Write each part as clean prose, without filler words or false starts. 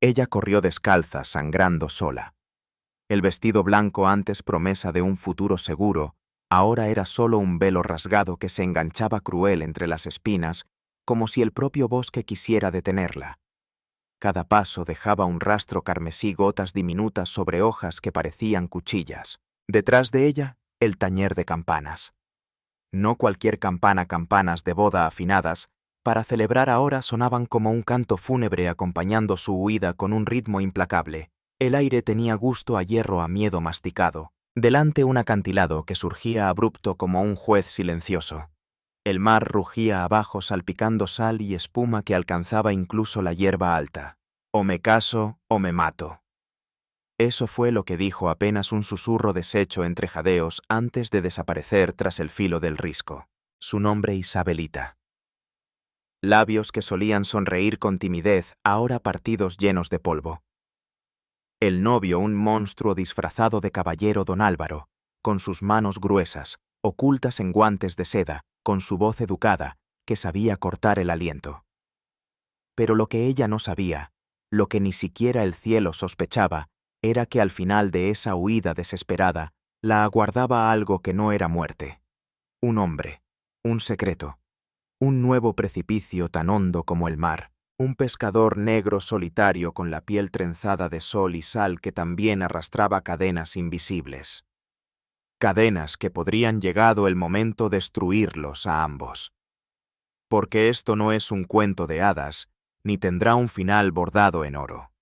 Ella corrió descalza, sangrando sola. El vestido blanco, antes promesa de un futuro seguro, ahora era solo un velo rasgado que se enganchaba cruel entre las espinas, como si el propio bosque quisiera detenerla. Cada paso dejaba un rastro carmesí, gotas diminutas sobre hojas que parecían cuchillas. Detrás de ella, el tañer de campanas. No cualquier campana, campanas de boda afinadas, para celebrar ahora sonaban como un canto fúnebre acompañando su huida con un ritmo implacable. El aire tenía gusto a hierro, a miedo masticado. Delante un acantilado que surgía abrupto como un juez silencioso. El mar rugía abajo salpicando sal y espuma que alcanzaba incluso la hierba alta. O me caso o me mato. Eso fue lo que dijo, apenas un susurro deshecho entre jadeos antes de desaparecer tras el filo del risco. Su nombre, Isabelita. Labios que solían sonreír con timidez, ahora partidos llenos de polvo. El novio, un monstruo disfrazado de caballero, don Álvaro, con sus manos gruesas, ocultas en guantes de seda, con su voz educada, que sabía cortar el aliento. Pero lo que ella no sabía, lo que ni siquiera el cielo sospechaba, era que al final de esa huida desesperada la aguardaba algo que no era muerte. Un hombre, un secreto, un nuevo precipicio tan hondo como el mar, un pescador negro solitario con la piel trenzada de sol y sal que también arrastraba cadenas invisibles. Cadenas que podrían, llegado el momento, destruirlos a ambos. Porque esto no es un cuento de hadas, ni tendrá un final bordado en oro.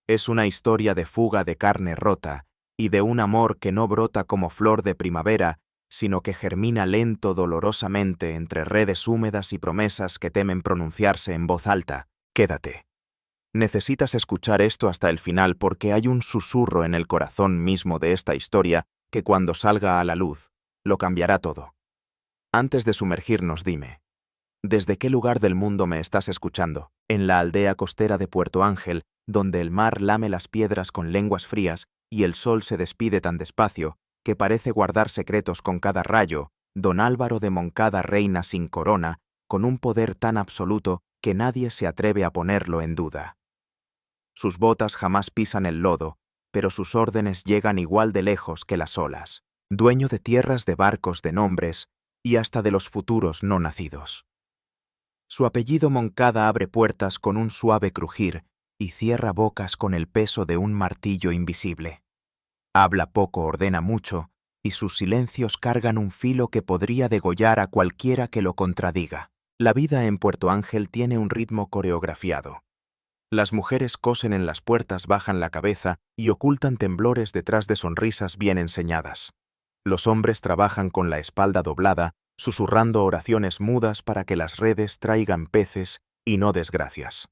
Es una historia de fuga, de carne rota, y de un amor que no brota como flor de primavera, sino que germina lento, dolorosamente, entre redes húmedas y promesas que temen pronunciarse en voz alta. Quédate. Necesitas escuchar esto hasta el final porque hay un susurro en el corazón mismo de esta historia que cuando salga a la luz, lo cambiará todo. Antes de sumergirnos, dime, ¿desde qué lugar del mundo me estás escuchando? En la aldea costera de Puerto Ángel, donde el mar lame las piedras con lenguas frías y el sol se despide tan despacio que parece guardar secretos con cada rayo, don Álvaro de Moncada reina sin corona, con un poder tan absoluto que nadie se atreve a ponerlo en duda. Sus botas jamás pisan el lodo, pero sus órdenes llegan igual de lejos que las olas. Dueño de tierras, de barcos, de nombres y hasta de los futuros no nacidos. Su apellido Moncada abre puertas con un suave crujir y cierra bocas con el peso de un martillo invisible. Habla poco, ordena mucho, y sus silencios cargan un filo que podría degollar a cualquiera que lo contradiga. La vida en Puerto Ángel tiene un ritmo coreografiado. Las mujeres cosen en las puertas, bajan la cabeza y ocultan temblores detrás de sonrisas bien enseñadas. Los hombres trabajan con la espalda doblada, susurrando oraciones mudas para que las redes traigan peces y no desgracias.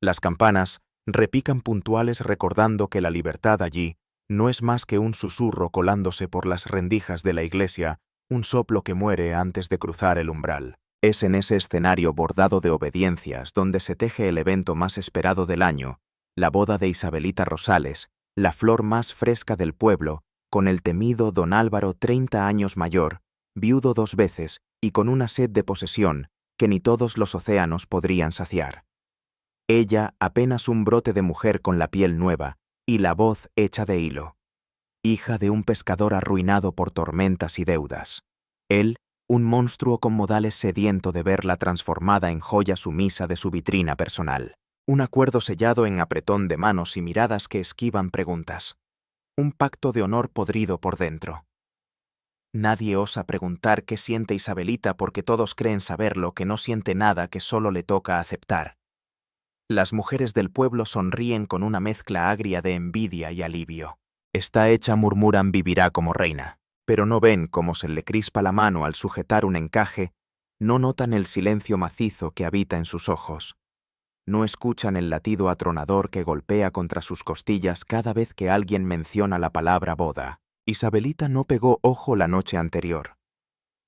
Las campanas repican puntuales recordando que la libertad allí no es más que un susurro colándose por las rendijas de la iglesia, un soplo que muere antes de cruzar el umbral. Es en ese escenario bordado de obediencias donde se teje el evento más esperado del año, la boda de Isabelita Rosales, la flor más fresca del pueblo, con el temido don Álvaro 30 años mayor, viudo 2 veces y con una sed de posesión que ni todos los océanos podrían saciar. Ella apenas un brote de mujer con la piel nueva y la voz hecha de hilo. Hija de un pescador arruinado por tormentas y deudas. Él, un monstruo con modales sediento de verla transformada en joya sumisa de su vitrina personal. Un acuerdo sellado en apretón de manos y miradas que esquivan preguntas. Un pacto de honor podrido por dentro. Nadie osa preguntar qué siente Isabelita porque todos creen saberlo, que no siente nada, que solo le toca aceptar. Las mujeres del pueblo sonríen con una mezcla agria de envidia y alivio. Está hecha, murmuran, vivirá como reina. Pero no ven cómo se le crispa la mano al sujetar un encaje, no notan el silencio macizo que habita en sus ojos. No escuchan el latido atronador que golpea contra sus costillas cada vez que alguien menciona la palabra boda. Isabelita no pegó ojo la noche anterior.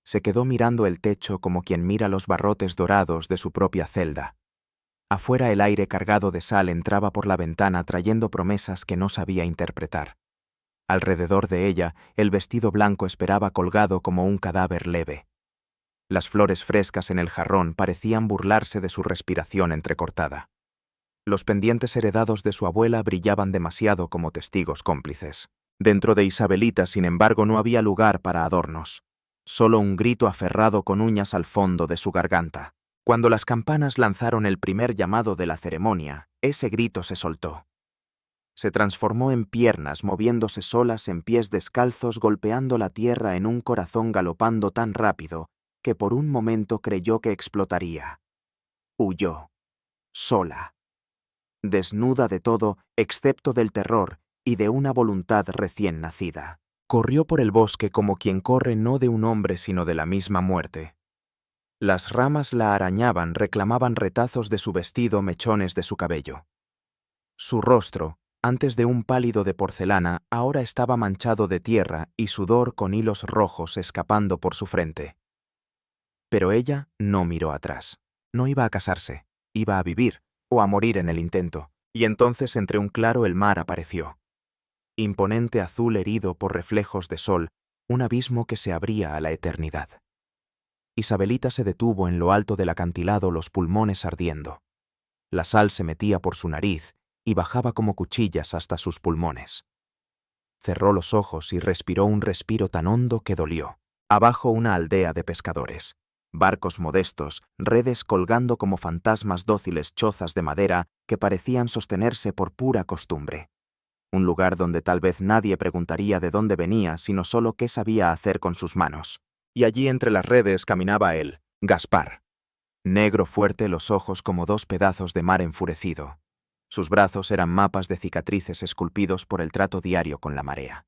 Se quedó mirando el techo como quien mira los barrotes dorados de su propia celda. Afuera el aire cargado de sal entraba por la ventana trayendo promesas que no sabía interpretar. Alrededor de ella, el vestido blanco esperaba colgado como un cadáver leve. Las flores frescas en el jarrón parecían burlarse de su respiración entrecortada. Los pendientes heredados de su abuela brillaban demasiado como testigos cómplices. Dentro de Isabelita, sin embargo, no había lugar para adornos. Solo un grito aferrado con uñas al fondo de su garganta. Cuando las campanas lanzaron el primer llamado de la ceremonia, ese grito se soltó. Se transformó en piernas moviéndose solas en pies descalzos, golpeando la tierra en un corazón galopando tan rápido que por un momento creyó que explotaría. Huyó, sola, desnuda de todo excepto del terror y de una voluntad recién nacida. Corrió por el bosque como quien corre no de un hombre sino de la misma muerte. Las ramas la arañaban, reclamaban retazos de su vestido, mechones de su cabello. Su rostro, antes de un pálido de porcelana, ahora estaba manchado de tierra y sudor con hilos rojos escapando por su frente. Pero ella no miró atrás. No iba a casarse, iba a vivir, o a morir en el intento. Y entonces entre un claro el mar apareció. Imponente azul herido por reflejos de sol, un abismo que se abría a la eternidad. Isabelita se detuvo en lo alto del acantilado, los pulmones ardiendo. La sal se metía por su nariz y bajaba como cuchillas hasta sus pulmones. Cerró los ojos y respiró un respiro tan hondo que dolió. Abajo una aldea de pescadores. Barcos modestos, redes colgando como fantasmas dóciles, chozas de madera que parecían sostenerse por pura costumbre. Un lugar donde tal vez nadie preguntaría de dónde venía, sino solo qué sabía hacer con sus manos. Y allí entre las redes caminaba él, Gaspar. Negro fuerte, los ojos como dos pedazos de mar enfurecido. Sus brazos eran mapas de cicatrices esculpidos por el trato diario con la marea.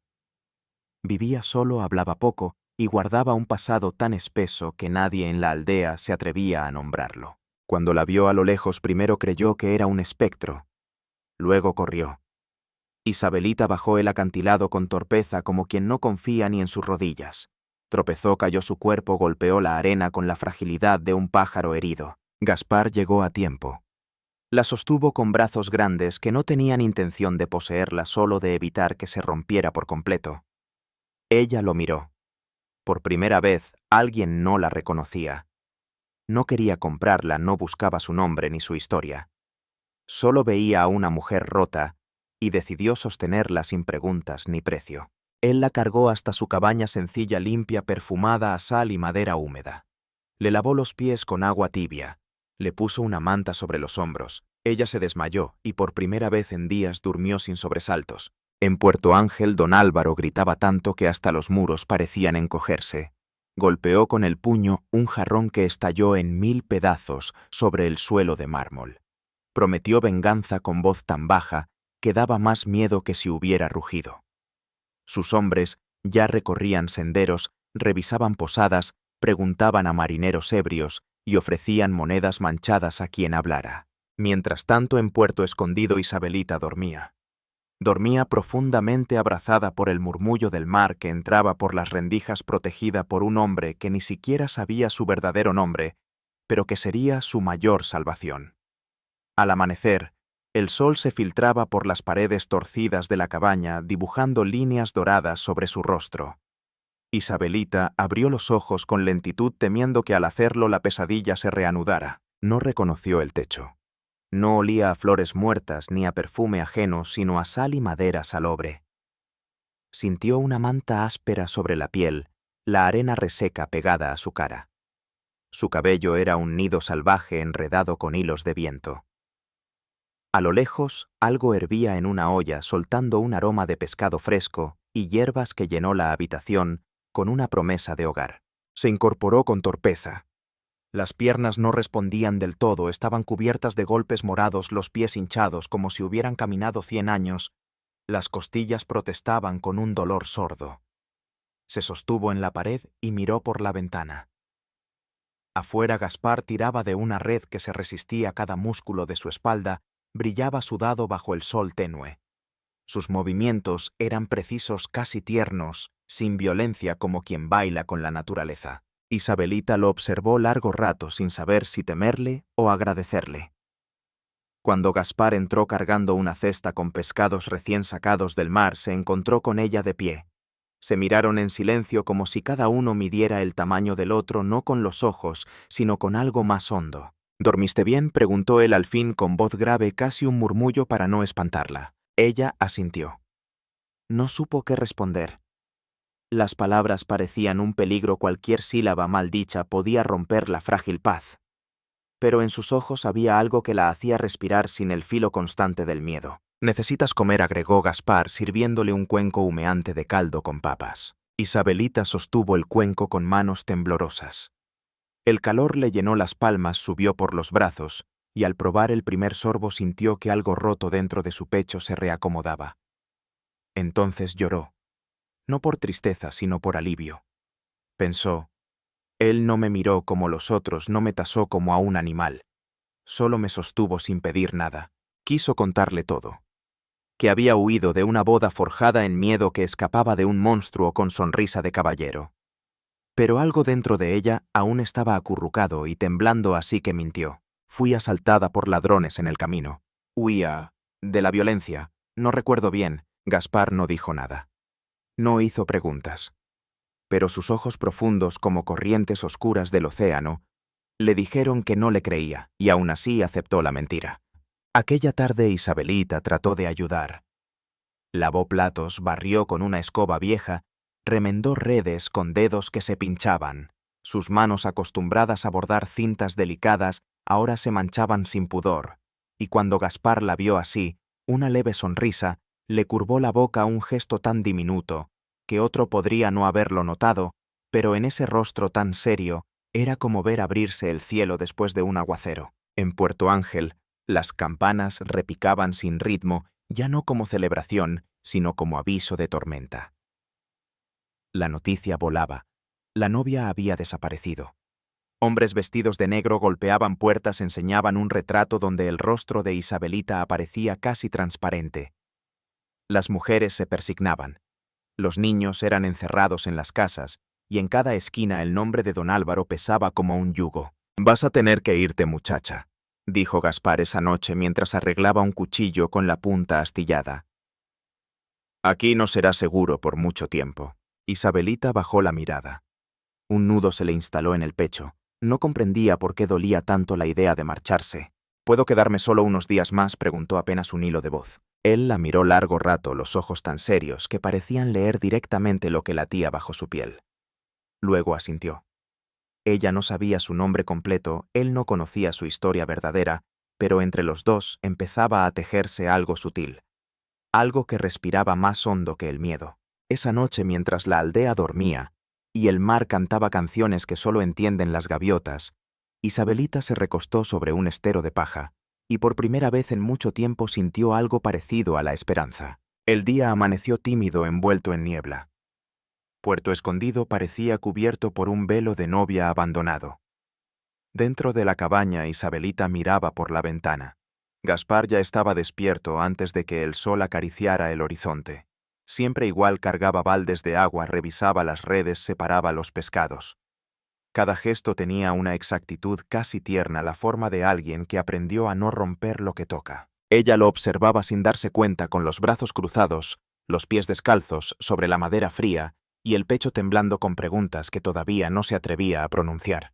Vivía solo, hablaba poco y guardaba un pasado tan espeso que nadie en la aldea se atrevía a nombrarlo. Cuando la vio a lo lejos, primero creyó que era un espectro. Luego corrió. Isabelita bajó el acantilado con torpeza como quien no confía ni en sus rodillas. Tropezó, cayó su cuerpo, golpeó la arena con la fragilidad de un pájaro herido. Gaspar llegó a tiempo. La sostuvo con brazos grandes que no tenían intención de poseerla, solo de evitar que se rompiera por completo. Ella lo miró. Por primera vez, alguien no la reconocía. No quería comprarla, no buscaba su nombre ni su historia. Solo veía a una mujer rota y decidió sostenerla sin preguntas ni precio. Él la cargó hasta su cabaña sencilla, limpia, perfumada a sal y madera húmeda. Le lavó los pies con agua tibia. Le puso una manta sobre los hombros. Ella se desmayó y por primera vez en días durmió sin sobresaltos. En Puerto Ángel, don Álvaro gritaba tanto que hasta los muros parecían encogerse. Golpeó con el puño un jarrón que estalló en 1000 pedazos sobre el suelo de mármol. Prometió venganza con voz tan baja que daba más miedo que si hubiera rugido. Sus hombres ya recorrían senderos, revisaban posadas, preguntaban a marineros ebrios y ofrecían monedas manchadas a quien hablara. Mientras tanto, en Puerto Escondido, Isabelita dormía. Dormía profundamente abrazada por el murmullo del mar que entraba por las rendijas, protegida por un hombre que ni siquiera sabía su verdadero nombre, pero que sería su mayor salvación. Al amanecer, el sol se filtraba por las paredes torcidas de la cabaña, dibujando líneas doradas sobre su rostro. Isabelita abrió los ojos con lentitud, temiendo que al hacerlo la pesadilla se reanudara. No reconoció el techo. No olía a flores muertas ni a perfume ajeno, sino a sal y madera salobre. Sintió una manta áspera sobre la piel, la arena reseca pegada a su cara. Su cabello era un nido salvaje enredado con hilos de viento. A lo lejos, algo hervía en una olla, soltando un aroma de pescado fresco y hierbas que llenó la habitación con una promesa de hogar. Se incorporó con torpeza. Las piernas no respondían del todo, estaban cubiertas de golpes morados, los pies hinchados como si hubieran caminado 100 años. Las costillas protestaban con un dolor sordo. Se sostuvo en la pared y miró por la ventana. Afuera, Gaspar tiraba de una red que se resistía a cada músculo de su espalda, brillaba sudado bajo el sol tenue. Sus movimientos eran precisos, casi tiernos, sin violencia, como quien baila con la naturaleza. Isabelita lo observó largo rato sin saber si temerle o agradecerle. Cuando Gaspar entró cargando una cesta con pescados recién sacados del mar, se encontró con ella de pie. Se miraron en silencio como si cada uno midiera el tamaño del otro no con los ojos, sino con algo más hondo. ¿Dormiste bien?, preguntó él al fin con voz grave, casi un murmullo para no espantarla. Ella asintió. No supo qué responder. Las palabras parecían un peligro, cualquier sílaba mal dicha podía romper la frágil paz. Pero en sus ojos había algo que la hacía respirar sin el filo constante del miedo. «Necesitas comer», agregó Gaspar, sirviéndole un cuenco humeante de caldo con papas. Isabelita sostuvo el cuenco con manos temblorosas. El calor le llenó las palmas, subió por los brazos, y al probar el primer sorbo sintió que algo roto dentro de su pecho se reacomodaba. Entonces lloró, no por tristeza, sino por alivio. Pensó, él no me miró como los otros, no me tasó como a un animal. Solo me sostuvo sin pedir nada. Quiso contarle todo. Que había huido de una boda forjada en miedo, que escapaba de un monstruo con sonrisa de caballero. Pero algo dentro de ella aún estaba acurrucado y temblando, así que mintió. Fui asaltada por ladrones en el camino. Huía de la violencia. No recuerdo bien. Gaspar no dijo nada. No hizo preguntas. Pero sus ojos profundos, como corrientes oscuras del océano, le dijeron que no le creía, y aún así aceptó la mentira. Aquella tarde Isabelita trató de ayudar. Lavó platos, barrió con una escoba vieja, remendó redes con dedos que se pinchaban. Sus manos, acostumbradas a bordar cintas delicadas, ahora se manchaban sin pudor, y cuando Gaspar la vio así, una leve sonrisa le curvó la boca, un gesto tan diminuto que otro podría no haberlo notado, pero en ese rostro tan serio era como ver abrirse el cielo después de un aguacero. En Puerto Ángel, las campanas repicaban sin ritmo, ya no como celebración, sino como aviso de tormenta. La noticia volaba. La novia había desaparecido. Hombres vestidos de negro golpeaban puertas, enseñaban un retrato donde el rostro de Isabelita aparecía casi transparente. Las mujeres se persignaban. Los niños eran encerrados en las casas, y en cada esquina el nombre de don Álvaro pesaba como un yugo. «Vas a tener que irte, muchacha», dijo Gaspar esa noche mientras arreglaba un cuchillo con la punta astillada. «Aquí no será seguro por mucho tiempo». Isabelita bajó la mirada. Un nudo se le instaló en el pecho. No comprendía por qué dolía tanto la idea de marcharse. «¿Puedo quedarme solo unos días más?», preguntó apenas un hilo de voz. Él la miró largo rato, los ojos tan serios que parecían leer directamente lo que latía bajo su piel. Luego asintió. Ella no sabía su nombre completo, él no conocía su historia verdadera, pero entre los dos empezaba a tejerse algo sutil. Algo que respiraba más hondo que el miedo. Esa noche, mientras la aldea dormía y el mar cantaba canciones que solo entienden las gaviotas, Isabelita se recostó sobre un estero de paja y por primera vez en mucho tiempo sintió algo parecido a la esperanza. El día amaneció tímido, envuelto en niebla. Puerto Escondido parecía cubierto por un velo de novia abandonado. Dentro de la cabaña, Isabelita miraba por la ventana. Gaspar ya estaba despierto antes de que el sol acariciara el horizonte. Siempre igual, cargaba baldes de agua, revisaba las redes, separaba los pescados. Cada gesto tenía una exactitud casi tierna, la forma de alguien que aprendió a no romper lo que toca. Ella lo observaba sin darse cuenta, con los brazos cruzados, los pies descalzos sobre la madera fría y el pecho temblando con preguntas que todavía no se atrevía a pronunciar.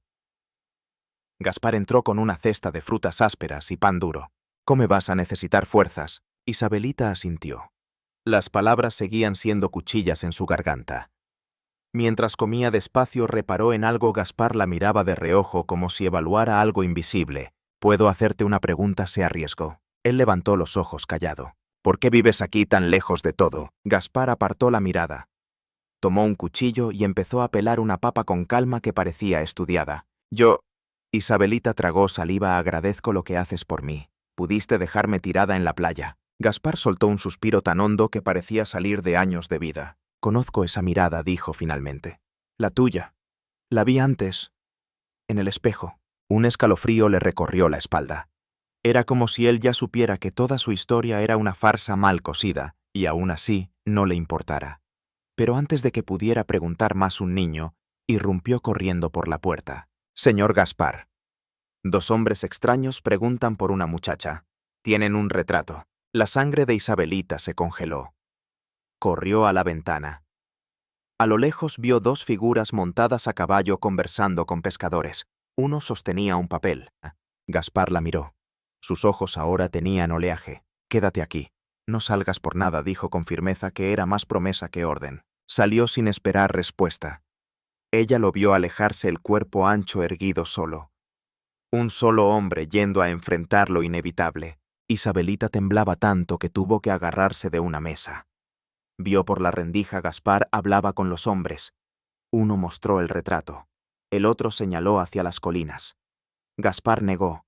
Gaspar entró con una cesta de frutas ásperas y pan duro. «¿Cómo vas a necesitar fuerzas?» Isabelita asintió. Las palabras seguían siendo cuchillas en su garganta. Mientras comía despacio, reparó en algo. Gaspar la miraba de reojo como si evaluara algo invisible. «¿Puedo hacerte una pregunta?», se arriesgó. Él levantó los ojos callado. «¿Por qué vives aquí tan lejos de todo?» Gaspar apartó la mirada. Tomó un cuchillo y empezó a pelar una papa con calma que parecía estudiada. «Yo...» Isabelita tragó saliva. «Agradezco lo que haces por mí. Pudiste dejarme tirada en la playa». Gaspar soltó un suspiro tan hondo que parecía salir de años de vida. «Conozco esa mirada», dijo finalmente. «La tuya. La vi antes. En el espejo». Un escalofrío le recorrió la espalda. Era como si él ya supiera que toda su historia era una farsa mal cosida, y aún así no le importara. Pero antes de que pudiera preguntar más, un niño irrumpió corriendo por la puerta. «Señor Gaspar». Dos hombres extraños preguntan por una muchacha. Tienen un retrato. La sangre de Isabelita se congeló. Corrió a la ventana. A lo lejos vio dos figuras montadas a caballo conversando con pescadores. Uno sostenía un papel. Gaspar la miró. Sus ojos ahora tenían oleaje. «Quédate aquí. No salgas por nada», dijo con firmeza que era más promesa que orden. Salió sin esperar respuesta. Ella lo vio alejarse, el cuerpo ancho erguido solo. Un solo hombre yendo a enfrentar lo inevitable. Isabelita temblaba tanto que tuvo que agarrarse de una mesa. Vio por la rendija. Gaspar hablaba con los hombres. Uno mostró el retrato. El otro señaló hacia las colinas. Gaspar negó.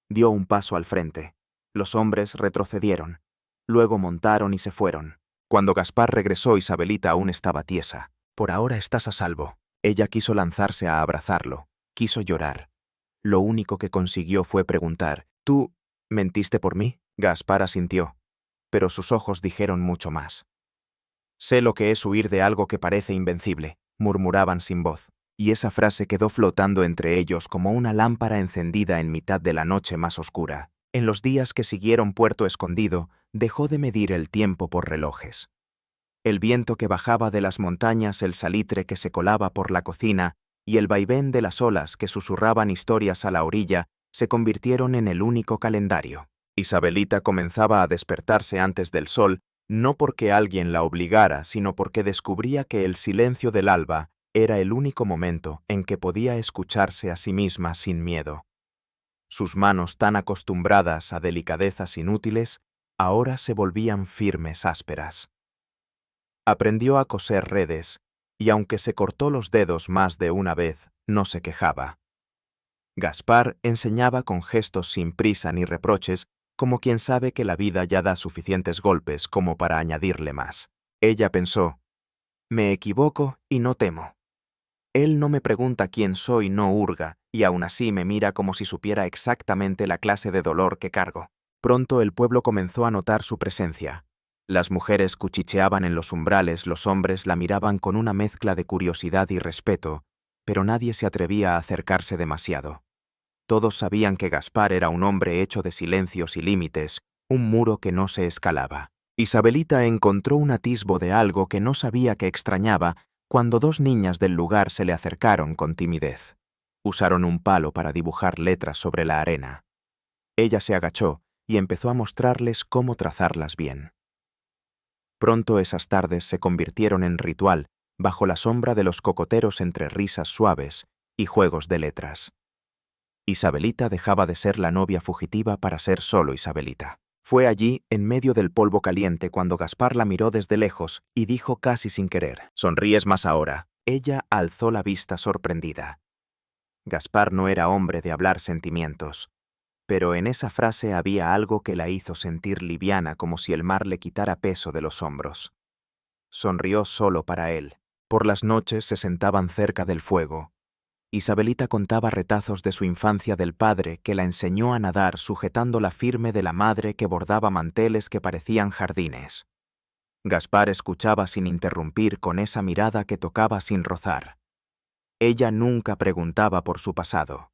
Dio un paso al frente. Los hombres retrocedieron. Luego montaron y se fueron. Cuando Gaspar regresó, Isabelita aún estaba tiesa. «Por ahora estás a salvo». Ella quiso lanzarse a abrazarlo. Quiso llorar. Lo único que consiguió fue preguntar: «¿Tú mentiste por mí?» Gaspar asintió, pero sus ojos dijeron mucho más. «Sé lo que es huir de algo que parece invencible», murmuraban sin voz, y esa frase quedó flotando entre ellos como una lámpara encendida en mitad de la noche más oscura. En los días que siguieron Puerto Escondido, dejó de medir el tiempo por relojes. El viento que bajaba de las montañas, el salitre que se colaba por la cocina y el vaivén de las olas que susurraban historias a la orilla se convirtieron en el único calendario. Isabelita comenzaba a despertarse antes del sol, no porque alguien la obligara, sino porque descubría que el silencio del alba era el único momento en que podía escucharse a sí misma sin miedo. Sus manos, tan acostumbradas a delicadezas inútiles, ahora se volvían firmes, ásperas. Aprendió a coser redes, y aunque se cortó los dedos más de una vez, no se quejaba. Gaspar enseñaba con gestos sin prisa ni reproches, como quien sabe que la vida ya da suficientes golpes como para añadirle más. Ella pensó: «Me equivoco y no temo. Él no me pregunta quién soy, no hurga, y aún así me mira como si supiera exactamente la clase de dolor que cargo». Pronto el pueblo comenzó a notar su presencia. Las mujeres cuchicheaban en los umbrales, los hombres la miraban con una mezcla de curiosidad y respeto, pero nadie se atrevía a acercarse demasiado. Todos sabían que Gaspar era un hombre hecho de silencios y límites, un muro que no se escalaba. Isabelita encontró un atisbo de algo que no sabía que extrañaba cuando dos niñas del lugar se le acercaron con timidez. Usaron un palo para dibujar letras sobre la arena. Ella se agachó y empezó a mostrarles cómo trazarlas bien. Pronto esas tardes se convirtieron en ritual, bajo la sombra de los cocoteros, entre risas suaves y juegos de letras. Isabelita dejaba de ser la novia fugitiva para ser solo Isabelita. Fue allí, en medio del polvo caliente, cuando Gaspar la miró desde lejos y dijo casi sin querer: «¿Sonríes más ahora?» Ella alzó la vista sorprendida. Gaspar no era hombre de hablar sentimientos, pero en esa frase había algo que la hizo sentir liviana, como si el mar le quitara peso de los hombros. Sonrió solo para él. Por las noches se sentaban cerca del fuego. Isabelita contaba retazos de su infancia, del padre que la enseñó a nadar sujetándola firme, de la madre que bordaba manteles que parecían jardines. Gaspar escuchaba sin interrumpir, con esa mirada que tocaba sin rozar. Ella nunca preguntaba por su pasado.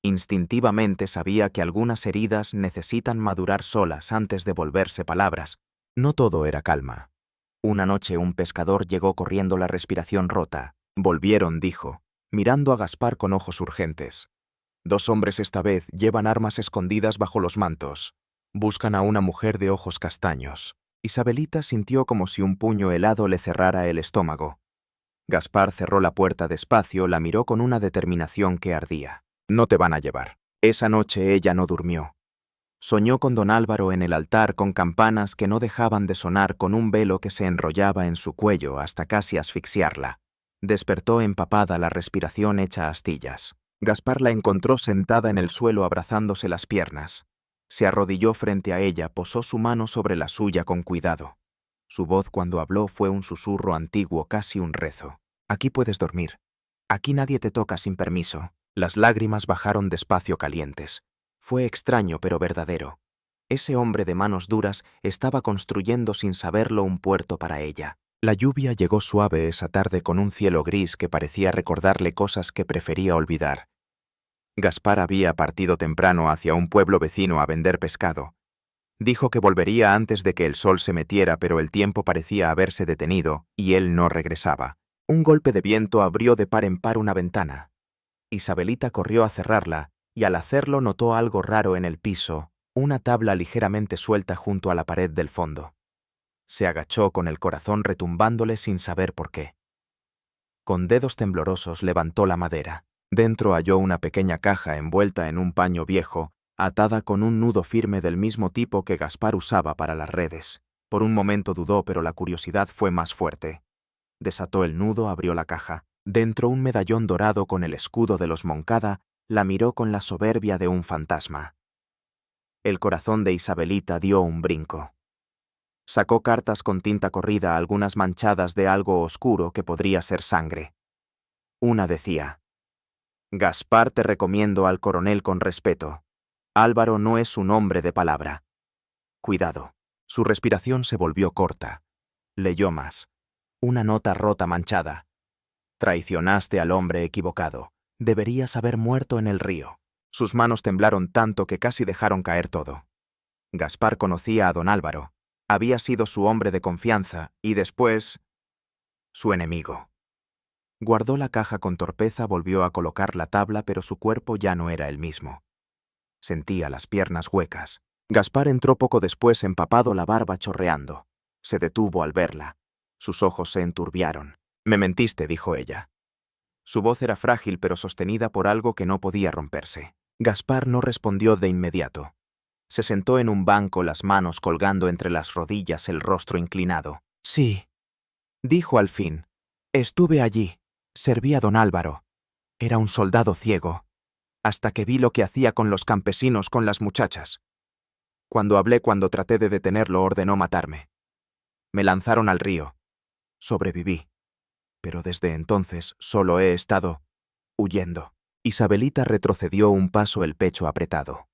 Instintivamente sabía que algunas heridas necesitan madurar solas antes de volverse palabras. No todo era calma. Una noche un pescador llegó corriendo, la respiración rota. «Volvieron», dijo, mirando a Gaspar con ojos urgentes. «Dos hombres esta vez, llevan armas escondidas bajo los mantos. Buscan a una mujer de ojos castaños». Isabelita sintió como si un puño helado le cerrara el estómago. Gaspar cerró la puerta despacio, la miró con una determinación que ardía. «No te van a llevar». Esa noche ella no durmió. Soñó con don Álvaro en el altar, con campanas que no dejaban de sonar, con un velo que se enrollaba en su cuello hasta casi asfixiarla. Despertó empapada, la respiración hecha astillas. Gaspar la encontró sentada en el suelo abrazándose las piernas. Se arrodilló frente a ella, posó su mano sobre la suya con cuidado. Su voz cuando habló fue un susurro antiguo, casi un rezo. «Aquí puedes dormir. Aquí nadie te toca sin permiso». Las lágrimas bajaron despacio, calientes. Fue extraño pero verdadero. Ese hombre de manos duras estaba construyendo sin saberlo un puerto para ella. La lluvia llegó suave esa tarde, con un cielo gris que parecía recordarle cosas que prefería olvidar. Gaspar había partido temprano hacia un pueblo vecino a vender pescado. Dijo que volvería antes de que el sol se metiera, pero el tiempo parecía haberse detenido y él no regresaba. Un golpe de viento abrió de par en par una ventana. Isabelita corrió a cerrarla y al hacerlo notó algo raro en el piso, una tabla ligeramente suelta junto a la pared del fondo. Se agachó con el corazón retumbándole sin saber por qué. Con dedos temblorosos levantó la madera. Dentro halló una pequeña caja envuelta en un paño viejo, atada con un nudo firme del mismo tipo que Gaspar usaba para las redes. Por un momento dudó, pero la curiosidad fue más fuerte. Desató el nudo, abrió la caja. Dentro, un medallón dorado con el escudo de los Moncada la miró con la soberbia de un fantasma. El corazón de Isabelita dio un brinco. Sacó cartas con tinta corrida, algunas manchadas de algo oscuro que podría ser sangre. Una decía: Gaspar, te recomiendo al coronel con respeto. Álvaro no es un hombre de palabra. Cuidado. Su respiración se volvió corta. Leyó más. Una nota rota manchada. Traicionaste al hombre equivocado. Deberías haber muerto en el río. Sus manos temblaron tanto que casi dejaron caer todo. Gaspar conocía a don Álvaro. Había sido su hombre de confianza y después su enemigo. Guardó la caja con torpeza, volvió a colocar la tabla, pero su cuerpo ya no era el mismo. Sentía las piernas huecas. Gaspar entró poco después, empapado, la barba chorreando. Se detuvo al verla. Sus ojos se enturbiaron. «Me mentiste», dijo ella. Su voz era frágil pero sostenida por algo que no podía romperse. Gaspar no respondió de inmediato. Se sentó en un banco, las manos colgando entre las rodillas, el rostro inclinado. «Sí», dijo al fin. «Estuve allí. Serví a don Álvaro. Era un soldado ciego. Hasta que vi lo que hacía con los campesinos, con las muchachas. Cuando traté de detenerlo, ordenó matarme. Me lanzaron al río. Sobreviví. Pero desde entonces solo he estado huyendo». Isabelita retrocedió un paso, el pecho apretado.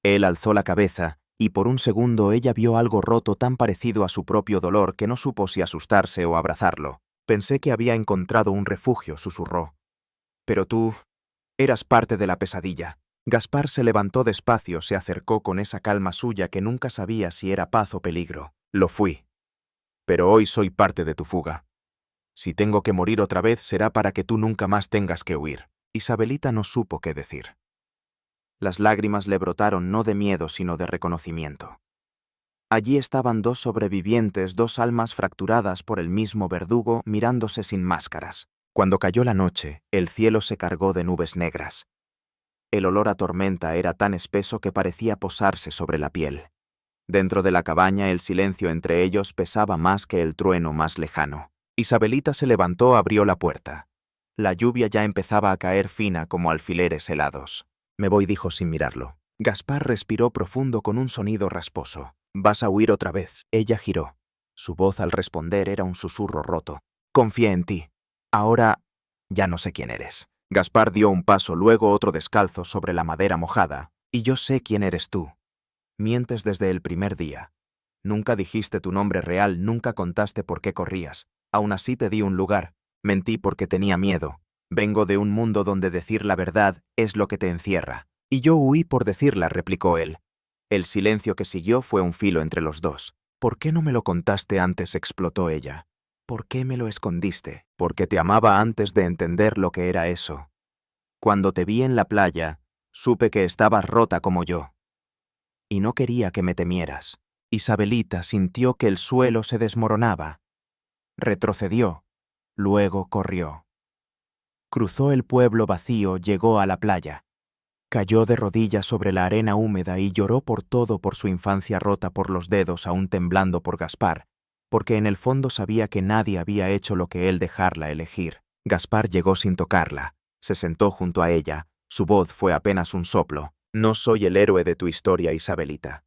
Él alzó la cabeza, y por un segundo ella vio algo roto tan parecido a su propio dolor que no supo si asustarse o abrazarlo. «Pensé que había encontrado un refugio», susurró. «Pero tú eras parte de la pesadilla». Gaspar se levantó despacio, se acercó con esa calma suya que nunca sabía si era paz o peligro. «Lo fui. Pero hoy soy parte de tu fuga. Si tengo que morir otra vez, será para que tú nunca más tengas que huir». Isabelita no supo qué decir. Las lágrimas le brotaron no de miedo, sino de reconocimiento. Allí estaban dos sobrevivientes, dos almas fracturadas por el mismo verdugo, mirándose sin máscaras. Cuando cayó la noche, el cielo se cargó de nubes negras. El olor a tormenta era tan espeso que parecía posarse sobre la piel. Dentro de la cabaña, el silencio entre ellos pesaba más que el trueno más lejano. Isabelita se levantó, abrió la puerta. La lluvia ya empezaba a caer fina como alfileres helados. «Me voy», dijo sin mirarlo. Gaspar respiró profundo con un sonido rasposo. «¿Vas a huir otra vez?» Ella giró. Su voz al responder era un susurro roto. «Confié en ti. Ahora ya no sé quién eres». Gaspar dio un paso, luego otro descalzo sobre la madera mojada. «Y yo sé quién eres tú. Mientes desde el primer día. Nunca dijiste tu nombre real, nunca contaste por qué corrías. Aún así te di un lugar. Mentí porque tenía miedo. Vengo de un mundo donde decir la verdad es lo que te encierra. Y yo huí por decirla», replicó él. El silencio que siguió fue un filo entre los dos. «¿Por qué no me lo contaste antes?», explotó ella. «¿Por qué me lo escondiste?» «Porque te amaba antes de entender lo que era eso. Cuando te vi en la playa, supe que estabas rota como yo. Y no quería que me temieras». Isabelita sintió que el suelo se desmoronaba. Retrocedió. Luego corrió. Cruzó el pueblo vacío, llegó a la playa. Cayó de rodillas sobre la arena húmeda y lloró por todo, por su infancia rota, por los dedos aún temblando por Gaspar, porque en el fondo sabía que nadie había hecho lo que él, dejarla elegir. Gaspar llegó sin tocarla. Se sentó junto a ella. Su voz fue apenas un soplo. «No soy el héroe de tu historia, Isabelita.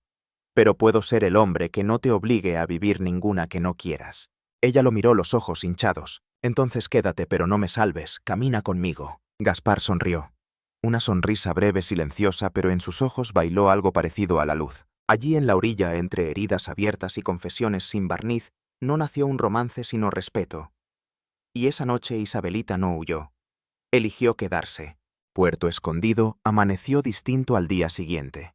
Pero puedo ser el hombre que no te obligue a vivir ninguna que no quieras». Ella lo miró, los ojos hinchados. «Entonces quédate, pero no me salves. Camina conmigo». Gaspar sonrió. Una sonrisa breve, silenciosa, pero en sus ojos bailó algo parecido a la luz. Allí en la orilla, entre heridas abiertas y confesiones sin barniz, no nació un romance sino respeto. Y esa noche Isabelita no huyó. Eligió quedarse. Puerto Escondido amaneció distinto al día siguiente.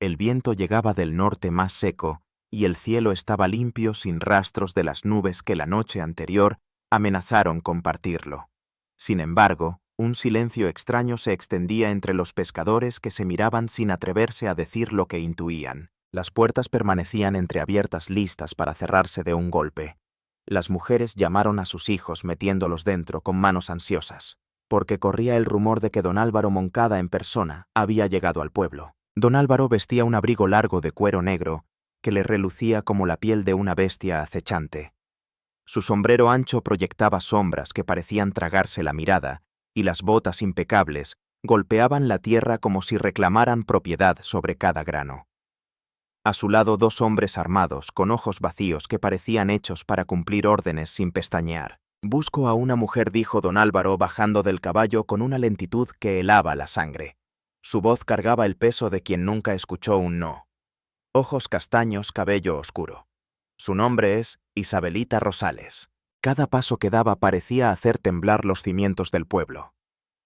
El viento llegaba del norte más seco, y el cielo estaba limpio, sin rastros de las nubes que la noche anterior amenazaron con partirlo. Sin embargo, Un silencio extraño se extendía entre los pescadores que se miraban sin atreverse a decir lo que intuían. Las puertas permanecían entreabiertas listas para cerrarse de un golpe. Las mujeres llamaron a sus hijos metiéndolos dentro con manos ansiosas, porque corría el rumor de que don Álvaro Moncada en persona había llegado al pueblo. Don Álvaro vestía un abrigo largo de cuero negro que le relucía como la piel de una bestia acechante. Su sombrero ancho proyectaba sombras que parecían tragarse la mirada, y las botas impecables golpeaban la tierra como si reclamaran propiedad sobre cada grano. A su lado 2 hombres armados, con ojos vacíos que parecían hechos para cumplir órdenes sin pestañear. «Busco a una mujer», dijo don Álvaro bajando del caballo con una lentitud que helaba la sangre. Su voz cargaba el peso de quien nunca escuchó un no. Ojos castaños, cabello oscuro. Su nombre es Isabelita Rosales. Cada paso que daba parecía hacer temblar los cimientos del pueblo.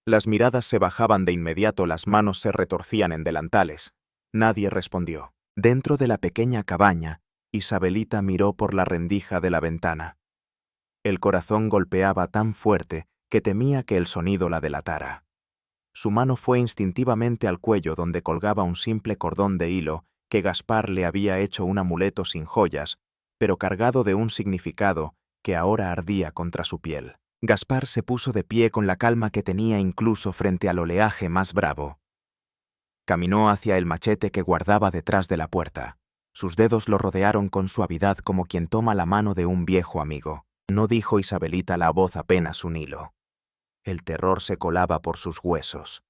Las miradas se bajaban de inmediato, las manos se retorcían en delantales. Nadie respondió. Dentro de la pequeña cabaña, Isabelita miró por la rendija de la ventana. El corazón golpeaba tan fuerte que temía que el sonido la delatara. Su mano fue instintivamente al cuello donde colgaba un simple cordón de hilo que Gaspar le había hecho un amuleto sin joyas, pero cargado de un significado que ahora ardía contra su piel. Gaspar se puso de pie con la calma que tenía incluso frente al oleaje más bravo. Caminó hacia el machete que guardaba detrás de la puerta. Sus dedos lo rodearon con suavidad como quien toma la mano de un viejo amigo. No dijo Isabelita, la voz apenas un hilo. El terror se colaba por sus huesos.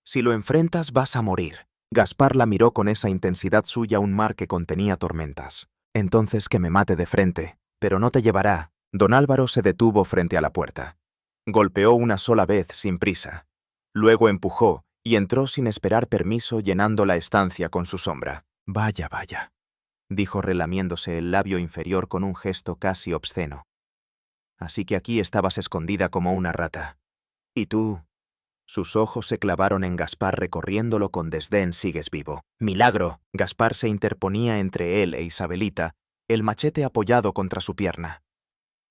«Si lo enfrentas vas a morir». Gaspar la miró con esa intensidad suya, un mar que contenía tormentas. «Entonces que me mate de frente, pero no te llevará». Don Álvaro se detuvo frente a la puerta. Golpeó una sola vez sin prisa. Luego empujó y entró sin esperar permiso, llenando la estancia con su sombra. «Vaya, vaya», dijo relamiéndose el labio inferior con un gesto casi obsceno. «Así que aquí estabas escondida como una rata. ¿Y tú?» Sus ojos se clavaron en Gaspar, recorriéndolo con desdén. «Sigues vivo». «Milagro». Gaspar se interponía entre él e Isabelita, el machete apoyado contra su pierna.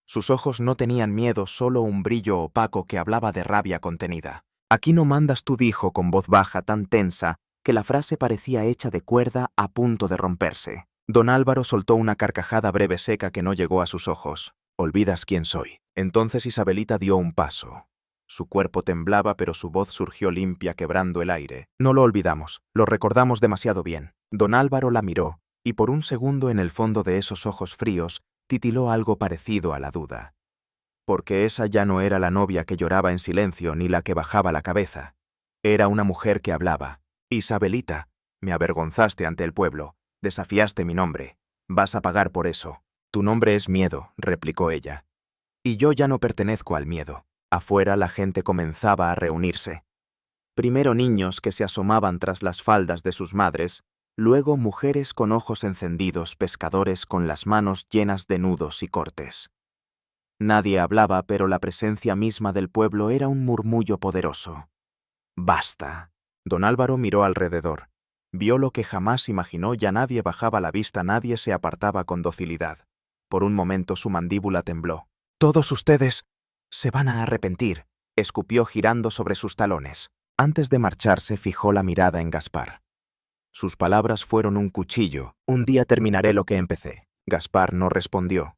Sus ojos no tenían miedo, solo un brillo opaco que hablaba de rabia contenida. «Aquí no mandas tú», dijo con voz baja, tan tensa que la frase parecía hecha de cuerda a punto de romperse. Don Álvaro soltó una carcajada breve seca que no llegó a sus ojos. «Olvidas quién soy». Entonces Isabelita dio un paso. Su cuerpo temblaba, pero su voz surgió limpia, quebrando el aire. «No lo olvidamos, lo recordamos demasiado bien». Don Álvaro la miró, y por un segundo en el fondo de esos ojos fríos titiló algo parecido a la duda. Porque esa ya no era la novia que lloraba en silencio ni la que bajaba la cabeza. Era una mujer que hablaba. «Isabelita, me avergonzaste ante el pueblo, desafiaste mi nombre. Vas a pagar por eso». «Tu nombre es miedo», replicó ella. «Y yo ya no pertenezco al miedo». Afuera la gente comenzaba a reunirse. Primero niños que se asomaban tras las faldas de sus madres, luego mujeres con ojos encendidos, pescadores con las manos llenas de nudos y cortes. Nadie hablaba, pero la presencia misma del pueblo era un murmullo poderoso. «Basta». Don Álvaro miró alrededor. Vio lo que jamás imaginó, ya nadie bajaba la vista, nadie se apartaba con docilidad. Por un momento su mandíbula tembló. «Todos ustedes se van a arrepentir», escupió girando sobre sus talones. Antes de marcharse fijó la mirada en Gaspar. Sus palabras fueron un cuchillo. «Un día terminaré lo que empecé». Gaspar no respondió.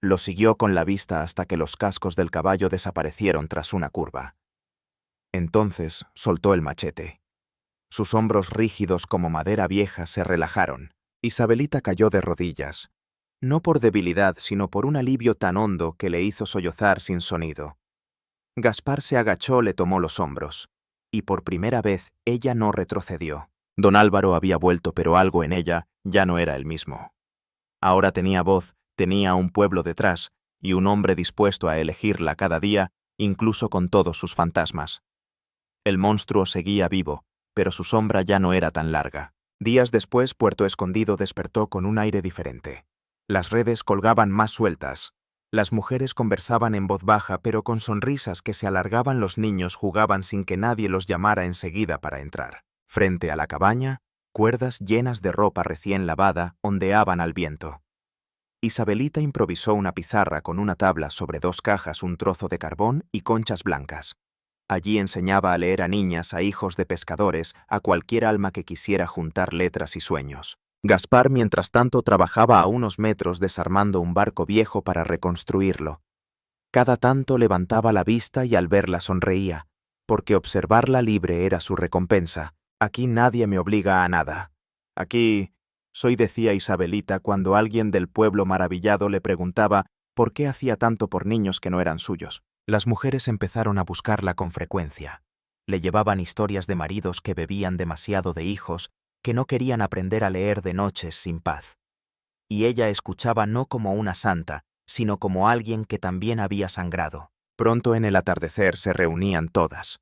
Lo siguió con la vista hasta que los cascos del caballo desaparecieron tras una curva. Entonces soltó el machete. Sus hombros rígidos como madera vieja se relajaron. Isabelita cayó de rodillas, no por debilidad, sino por un alivio tan hondo que le hizo sollozar sin sonido. Gaspar se agachó, le tomó los hombros, y por primera vez ella no retrocedió. Don Álvaro había vuelto, pero algo en ella ya no era el mismo. Ahora tenía voz, tenía un pueblo detrás y un hombre dispuesto a elegirla cada día, incluso con todos sus fantasmas. El monstruo seguía vivo, pero su sombra ya no era tan larga. Días después, Puerto Escondido despertó con un aire diferente. Las redes colgaban más sueltas. Las mujeres conversaban en voz baja, pero con sonrisas que se alargaban. Los niños jugaban sin que nadie los llamara enseguida para entrar. Frente a la cabaña, cuerdas llenas de ropa recién lavada ondeaban al viento. Isabelita improvisó una pizarra con una tabla sobre 2 cajas, un trozo de carbón y conchas blancas. Allí enseñaba a leer a niñas, a hijos de pescadores, a cualquier alma que quisiera juntar letras y sueños. Gaspar, mientras tanto, trabajaba a unos metros desarmando un barco viejo para reconstruirlo. Cada tanto levantaba la vista y al verla sonreía, porque observarla libre era su recompensa. Aquí nadie me obliga a nada. Aquí soy, decía Isabelita cuando alguien del pueblo maravillado le preguntaba por qué hacía tanto por niños que no eran suyos. Las mujeres empezaron a buscarla con frecuencia. Le llevaban historias de maridos que bebían demasiado, de hijos que no querían aprender a leer de noches sin paz. Y ella escuchaba no como una santa, sino como alguien que también había sangrado. Pronto en el atardecer se reunían todas.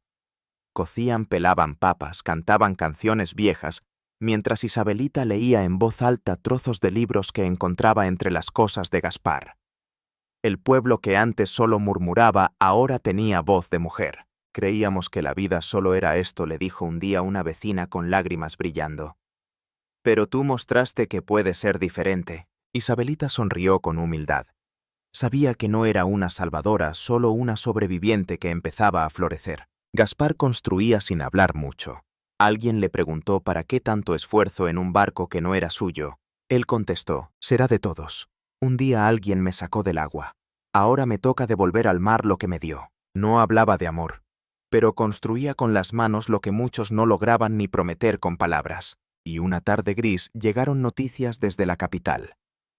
Cocían, pelaban papas, cantaban canciones viejas, mientras Isabelita leía en voz alta trozos de libros que encontraba entre las cosas de Gaspar. El pueblo que antes solo murmuraba, ahora tenía voz de mujer. Creíamos que la vida solo era esto, le dijo un día una vecina con lágrimas brillando. Pero tú mostraste que puede ser diferente. Isabelita sonrió con humildad. Sabía que no era una salvadora, solo una sobreviviente que empezaba a florecer. Gaspar construía sin hablar mucho. Alguien le preguntó para qué tanto esfuerzo en un barco que no era suyo. Él contestó, será de todos. Un día alguien me sacó del agua. Ahora me toca devolver al mar lo que me dio. No hablaba de amor, pero construía con las manos lo que muchos no lograban ni prometer con palabras. Y una tarde gris llegaron noticias desde la capital.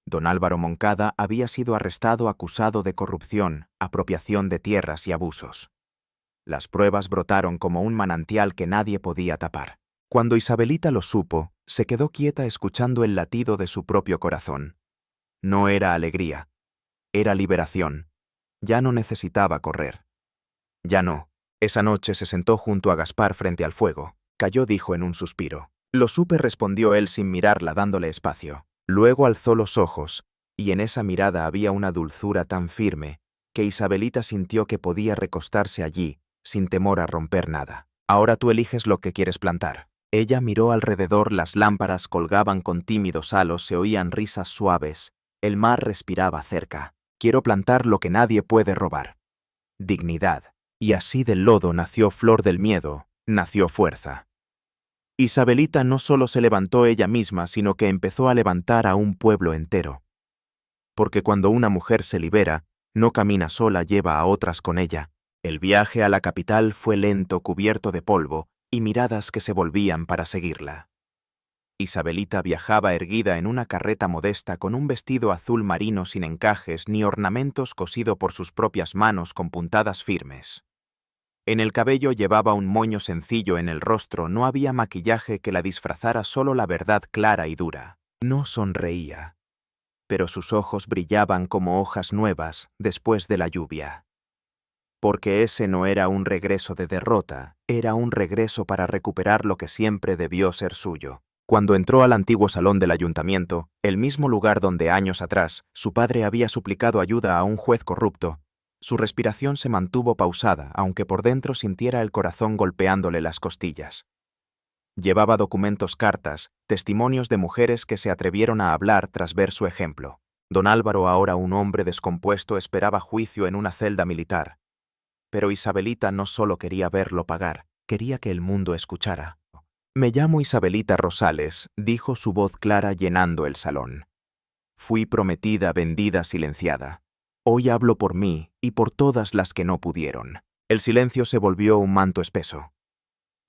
Don Álvaro Moncada había sido arrestado acusado de corrupción, apropiación de tierras y abusos. Las pruebas brotaron como un manantial que nadie podía tapar. Cuando Isabelita lo supo, se quedó quieta escuchando el latido de su propio corazón. No era alegría, era liberación. Ya no necesitaba correr. Ya no. Esa noche se sentó junto a Gaspar frente al fuego. Calló, dijo en un suspiro. Lo supe, respondió él sin mirarla, dándole espacio. Luego alzó los ojos, y en esa mirada había una dulzura tan firme que Isabelita sintió que podía recostarse allí, sin temor a romper nada. Ahora tú eliges lo que quieres plantar. Ella miró alrededor, las lámparas colgaban con tímidos halos, se oían risas suaves, el mar respiraba cerca. Quiero plantar lo que nadie puede robar. Dignidad. Y así del lodo nació flor del miedo, nació fuerza. Isabelita no solo se levantó ella misma, sino que empezó a levantar a un pueblo entero. Porque cuando una mujer se libera, no camina sola, lleva a otras con ella. El viaje a la capital fue lento, cubierto de polvo, y miradas que se volvían para seguirla. Isabelita viajaba erguida en una carreta modesta con un vestido azul marino sin encajes ni ornamentos, cosido por sus propias manos con puntadas firmes. En el cabello llevaba un moño sencillo, en el rostro no había maquillaje que la disfrazara, solo la verdad clara y dura. No sonreía, pero sus ojos brillaban como hojas nuevas después de la lluvia. Porque ese no era un regreso de derrota, era un regreso para recuperar lo que siempre debió ser suyo. Cuando entró al antiguo salón del ayuntamiento, el mismo lugar donde años atrás su padre había suplicado ayuda a un juez corrupto, su respiración se mantuvo pausada, aunque por dentro sintiera el corazón golpeándole las costillas. Llevaba documentos, cartas, testimonios de mujeres que se atrevieron a hablar tras ver su ejemplo. Don Álvaro, ahora un hombre descompuesto, esperaba juicio en una celda militar. Pero Isabelita no solo quería verlo pagar, quería que el mundo escuchara. Me llamo Isabelita Rosales, dijo su voz clara llenando el salón. Fui prometida, vendida, silenciada. Hoy hablo por mí y por todas las que no pudieron. El silencio se volvió un manto espeso.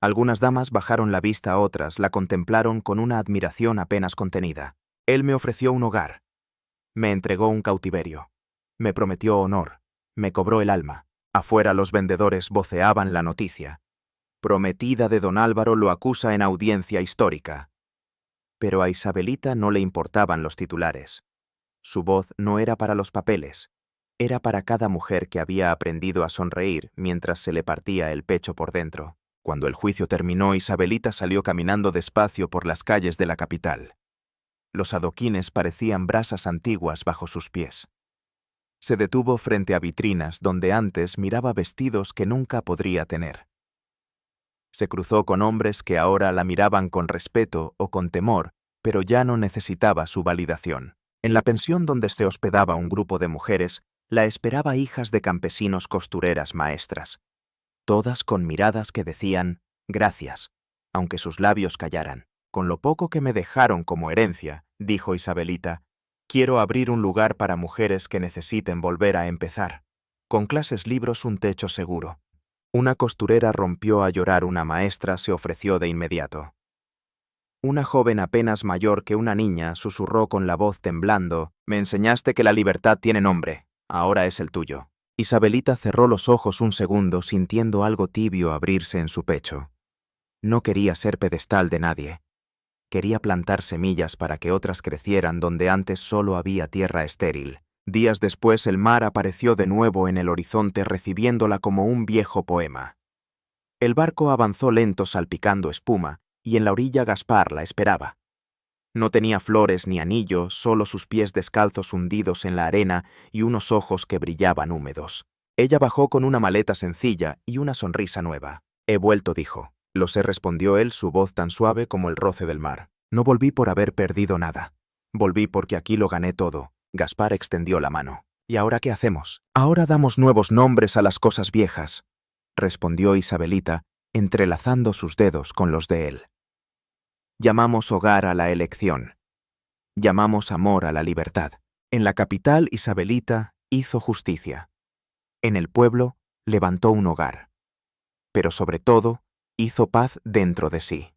Algunas damas bajaron la vista, otras la contemplaron con una admiración apenas contenida. Él me ofreció un hogar. Me entregó un cautiverio. Me prometió honor. Me cobró el alma. Afuera los vendedores voceaban la noticia. Prometida de don Álvaro lo acusa en audiencia histórica. Pero a Isabelita no le importaban los titulares. Su voz no era para los papeles. Era para cada mujer que había aprendido a sonreír mientras se le partía el pecho por dentro. Cuando el juicio terminó, Isabelita salió caminando despacio por las calles de la capital. Los adoquines parecían brasas antiguas bajo sus pies. Se detuvo frente a vitrinas donde antes miraba vestidos que nunca podría tener. Se cruzó con hombres que ahora la miraban con respeto o con temor, pero ya no necesitaba su validación. En la pensión donde se hospedaba un grupo de mujeres, la esperaba hijas de campesinos, costureras, maestras. todas con miradas que decían «gracias», aunque sus labios callaran. «Con lo poco que me dejaron como herencia», dijo Isabelita, «quiero abrir un lugar para mujeres que necesiten volver a empezar. Con clases, libros, un techo seguro». Una costurera rompió a llorar, una maestra se ofreció de inmediato. Una joven apenas mayor que una niña susurró con la voz temblando, «Me enseñaste que la libertad tiene nombre, ahora es el tuyo». Isabelita cerró los ojos un segundo sintiendo algo tibio abrirse en su pecho. No quería ser pedestal de nadie. Quería plantar semillas para que otras crecieran donde antes solo había tierra estéril. Días después el mar apareció de nuevo en el horizonte recibiéndola como un viejo poema. El barco avanzó lento salpicando espuma, y en la orilla Gaspar la esperaba. No tenía flores ni anillo, solo sus pies descalzos hundidos en la arena y unos ojos que brillaban húmedos. Ella bajó con una maleta sencilla y una sonrisa nueva. «He vuelto», dijo. «Lo sé», respondió él, su voz tan suave como el roce del mar. «No volví por haber perdido nada. Volví porque aquí lo gané todo». Gaspar extendió la mano. «¿Y ahora qué hacemos?» «Ahora damos nuevos nombres a las cosas viejas», respondió Isabelita, entrelazando sus dedos con los de él. «Llamamos hogar a la elección. Llamamos amor a la libertad». En la capital, Isabelita hizo justicia. En el pueblo, levantó un hogar. Pero sobre todo, hizo paz dentro de sí.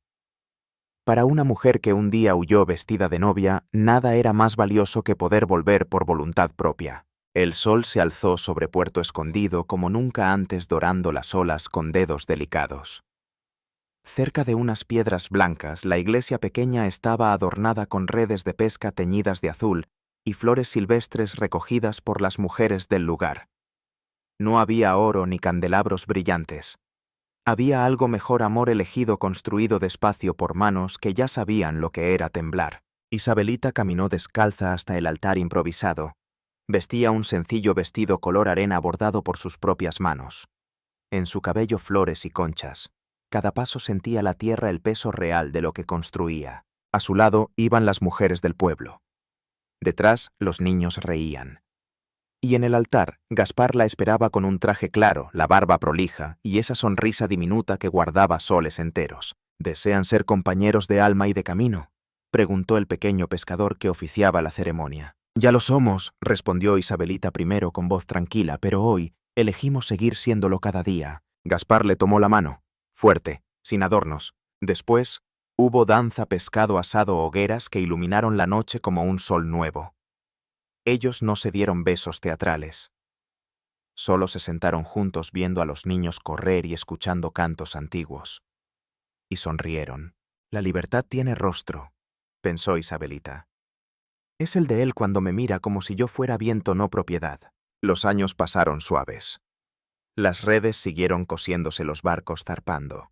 Para una mujer que un día huyó vestida de novia, nada era más valioso que poder volver por voluntad propia. El sol se alzó sobre Puerto Escondido como nunca antes, dorando las olas con dedos delicados. Cerca de unas piedras blancas, la iglesia pequeña estaba adornada con redes de pesca teñidas de azul y flores silvestres recogidas por las mujeres del lugar. No había oro ni candelabros brillantes. Había algo mejor, amor elegido construido despacio por manos que ya sabían lo que era temblar. Isabelita caminó descalza hasta el altar improvisado. Vestía un sencillo vestido color arena bordado por sus propias manos. En su cabello flores y conchas. Cada paso sentía la tierra el peso real de lo que construía. A su lado iban las mujeres del pueblo. Detrás los niños reían. Y en el altar, Gaspar la esperaba con un traje claro, la barba prolija y esa sonrisa diminuta que guardaba soles enteros. «¿Desean ser compañeros de alma y de camino?», preguntó el pequeño pescador que oficiaba la ceremonia. «Ya lo somos», respondió Isabelita primero con voz tranquila, «pero hoy elegimos seguir siéndolo cada día». Gaspar le tomó la mano, fuerte, sin adornos. Después, hubo danza, pescado asado, hogueras que iluminaron la noche como un sol nuevo. Ellos no se dieron besos teatrales. Solo se sentaron juntos viendo a los niños correr y escuchando cantos antiguos. Y sonrieron. «La libertad tiene rostro», pensó Isabelita. «Es el de él cuando me mira como si yo fuera viento, no propiedad». Los años pasaron suaves. Las redes siguieron cosiéndose, los barcos zarpando.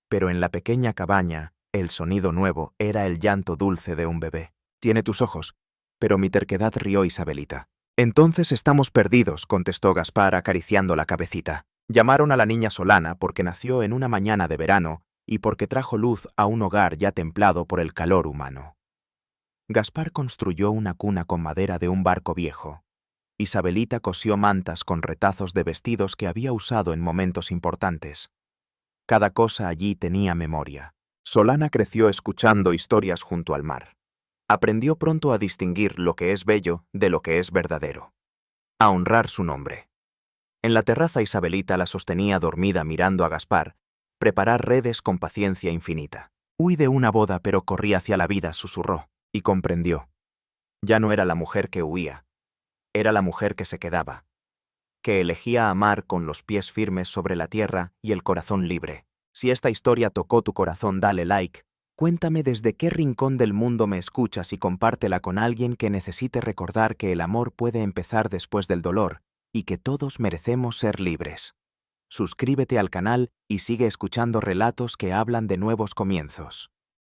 Pero en la pequeña cabaña, el sonido nuevo era el llanto dulce de un bebé. «Tiene tus ojos». Pero mi terquedad, rió Isabelita. «Entonces estamos perdidos», contestó Gaspar acariciando la cabecita. Llamaron a la niña Solana porque nació en una mañana de verano y porque trajo luz a un hogar ya templado por el calor humano. Gaspar construyó una cuna con madera de un barco viejo. Isabelita cosió mantas con retazos de vestidos que había usado en momentos importantes. Cada cosa allí tenía memoria. Solana creció escuchando historias junto al mar. Aprendió pronto a distinguir lo que es bello de lo que es verdadero. A honrar su nombre. En la terraza Isabelita la sostenía dormida mirando a Gaspar preparar redes con paciencia infinita. «Huí de una boda pero corrí hacia la vida», susurró, y comprendió. Ya no era la mujer que huía. Era la mujer que se quedaba, que elegía amar con los pies firmes sobre la tierra y el corazón libre. Si esta historia tocó tu corazón, dale like. Cuéntame desde qué rincón del mundo me escuchas y compártela con alguien que necesite recordar que el amor puede empezar después del dolor y que todos merecemos ser libres. Suscríbete al canal y sigue escuchando relatos que hablan de nuevos comienzos.